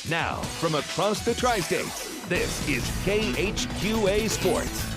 Now, from across the tri-states, this is KHQA Sports.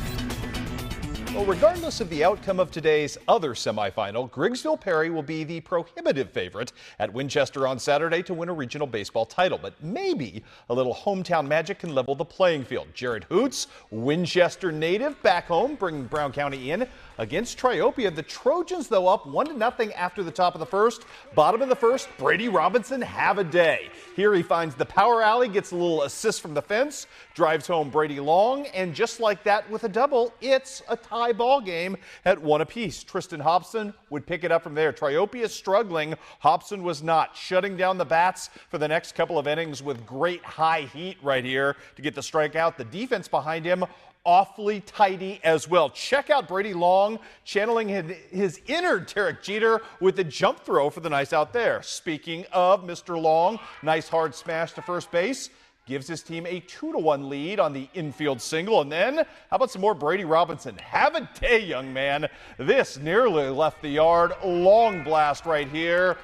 Well, regardless of the outcome of today's other semifinal, Grigsville Perry will be the prohibitive favorite at Winchester on Saturday to win a regional baseball title. But maybe a little hometown magic can level the playing field. Jared Hoots, Winchester native, back home, bringing Brown County in against Triopia. The Trojans, though, up 1-0 after the top of the first. Bottom of the first, Brady Robinson, have a day. Here he finds the power alley, gets a little assist from the fence, drives home Brady Long, and just like that with a double, it's a tie ball game at 1 apiece. Tristan Hobson would pick it up from there. Triopia struggling. Hobson was not, shutting down the bats for the next couple of innings with great high heat right here to get the strikeout. The defense behind him awfully tidy as well. Check out Brady Long channeling his inner Derek Jeter with the jump throw for the nice out there. Speaking of Mr. Long, nice hard smash to first base. Gives his team a 2-1 lead on the infield single. And then, how about some more Brady Robinson? Have a day, young man. This nearly left the yard. Long blast right here.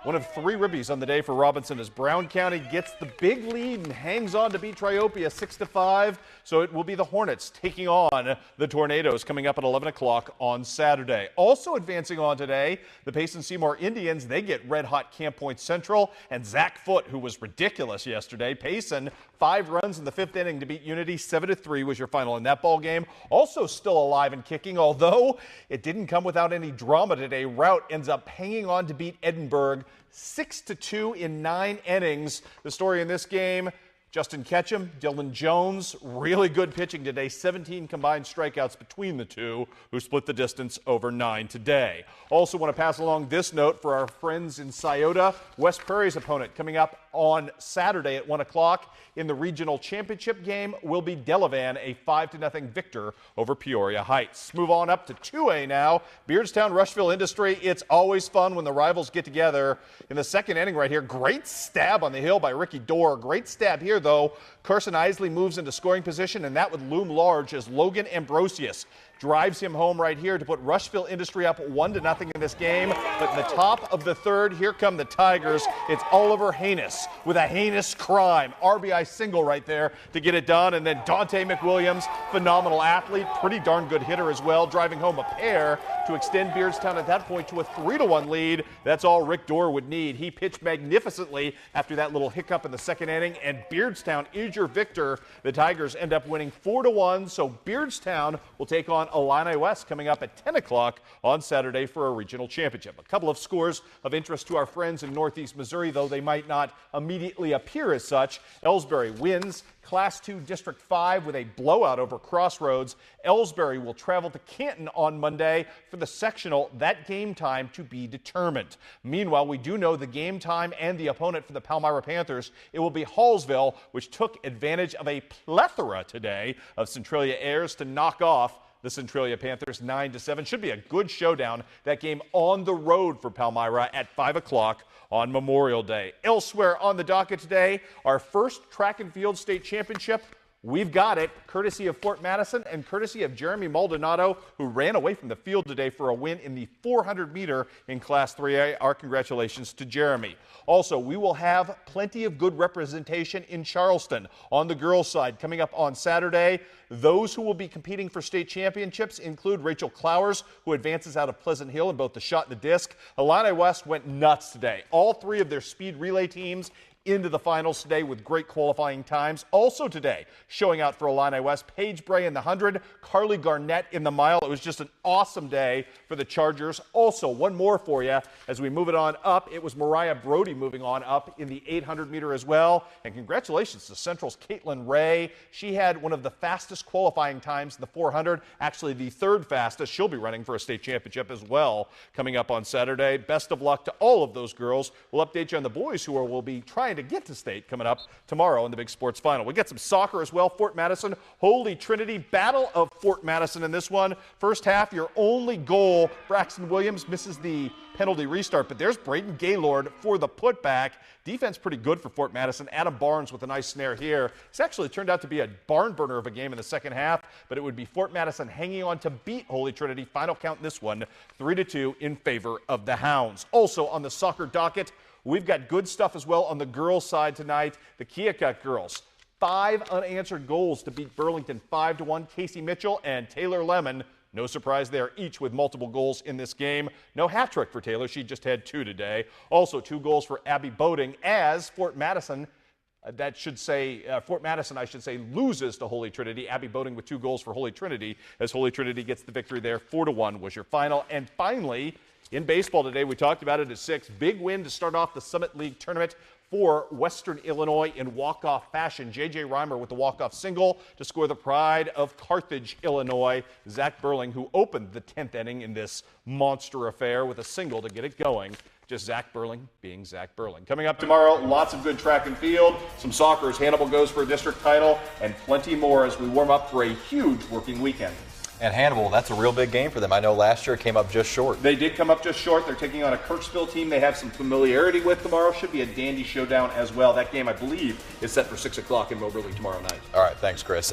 One of 3 ribbies on the day for Robinson as Brown County gets the big lead and hangs on to beat Triopia 6-5. So it will be the Hornets taking on the Tornadoes coming up at 11 o'clock on Saturday. Also advancing on today, the Payson-Seymour Indians, they get red-hot Camp Point Central. And Zach Foote, who was ridiculous yesterday. Payson, 5 runs in the 5th inning to beat Unity. 7-3 was your final in that ball game. Also still alive and kicking, although it didn't come without any drama today. Rout ends up hanging on to beat Edinburgh 6-2 in 9 innings. The story in this game, Justin Ketchum, Dylan Jones, really good pitching today. 17 combined strikeouts between the two, who split the distance over 9 today. Also want to pass along this note for our friends in Scioto. West Prairie's opponent coming up on Saturday at 1 o'clock in the regional championship game will be Delavan, a 5-0 victor over Peoria Heights. Move on up to 2A now. Beardstown Rushville Industry. It's always fun when the rivals get together. In the second inning right here, great stab on the hill by Ricky Dorr. Great stab here, though. Carson Isley moves into scoring position, and that would loom large as Logan Ambrosius drives him home right here to put Rushville Industry up 1-0 in this game. But in the top of the third, here come the Tigers. It's Oliver Haynes with a heinous crime. RBI single right there to get it done. And then Dante McWilliams, phenomenal athlete, pretty darn good hitter as well, driving home a pair to extend Beardstown at that point to a 3-1 lead. That's all Rick Dorr would need. He pitched magnificently after that little hiccup in the second inning, and Beardstown is your victor. The Tigers end up winning 4-1, so Beardstown will take on Illini West coming up at 10 o'clock on Saturday for a regional championship. A couple of scores of interest to our friends in Northeast Missouri, though they might not immediately appear as such. Ellsbury wins Class 2 District 5 with a blowout over Crossroads. Ellsbury will travel to Canton on Monday for the sectional, that game time to be determined. Meanwhile, we do know the game time and the opponent for the Palmyra Panthers. It will be Hallsville, which took advantage of a plethora today of Centralia heirs to knock off the Centralia Panthers 9-7. Should be a good showdown. That game on the road for Palmyra at 5 o'clock on Memorial Day. Elsewhere on the docket today, our first track and field state championship. We've got it, courtesy of Fort Madison and courtesy of Jeremy Maldonado, who ran away from the field today for a win in the 400-meter in Class 3A. Our congratulations to Jeremy. Also, we will have plenty of good representation in Charleston on the girls' side coming up on Saturday. Those who will be competing for state championships include Rachel Clowers, who advances out of Pleasant Hill in both the shot and the disc. Illini West went nuts today. All 3 of their speed relay teams into the finals today with great qualifying times. Also today, showing out for Illini West, Paige Bray in the 100, Carly Garnett in the mile. It was just an awesome day for the Chargers. Also, one more for you as we move it on up. It was Mariah Brody moving on up in the 800-meter as well. And congratulations to Central's Caitlin Ray. She had one of the fastest qualifying times in the 400, actually the 3rd fastest. She'll be running for a state championship as well coming up on Saturday. Best of luck to all of those girls. We'll update you on the boys who will be trying to get to state coming up tomorrow in the big sports final. We get some soccer as well. Fort Madison, Holy Trinity, Battle of Fort Madison in this one. First half, your only goal, Braxton Williams misses the penalty restart, but there's Braden Gaylord for the putback. Defense pretty good for Fort Madison. Adam Barnes with a nice snare here. It's actually turned out to be a barn burner of a game in the second half, but it would be Fort Madison hanging on to beat Holy Trinity. Final count in this one, 3-2 in favor of the Hounds. Also on the soccer docket, We've got good stuff as well on the girls' side tonight. The Keokuk girls, 5 unanswered goals to beat Burlington 5-1. Casey Mitchell and Taylor Lemon, no surprise there, each with multiple goals in this game. No hat trick for Taylor. She just had 2 today. Also 2 goals for Abby Boating as Fort Madison, I should say, loses to Holy Trinity. Abby Boating with 2 goals for Holy Trinity as Holy Trinity gets the victory there. 4-1 was your final. And finally, in baseball today, we talked about it at 6. Big win to start off the Summit League tournament for Western Illinois in walk-off fashion. J.J. Reimer with the walk-off single to score the pride of Carthage, Illinois. Zach Burling, who opened the 10th inning in this monster affair with a single to get it going. Just Zach Burling being Zach Burling. Coming up tomorrow, lots of good track and field, some soccer as Hannibal goes for a district title, and plenty more as we warm up for a huge working weekend. And Hannibal, that's a real big game for them. I know last year it came up just short. They did come up just short. They're taking on a Kirksville team they have some familiarity with tomorrow. Should be a dandy showdown as well. That game, I believe, is set for 6 o'clock in Moberly tomorrow night. All right, thanks, Chris.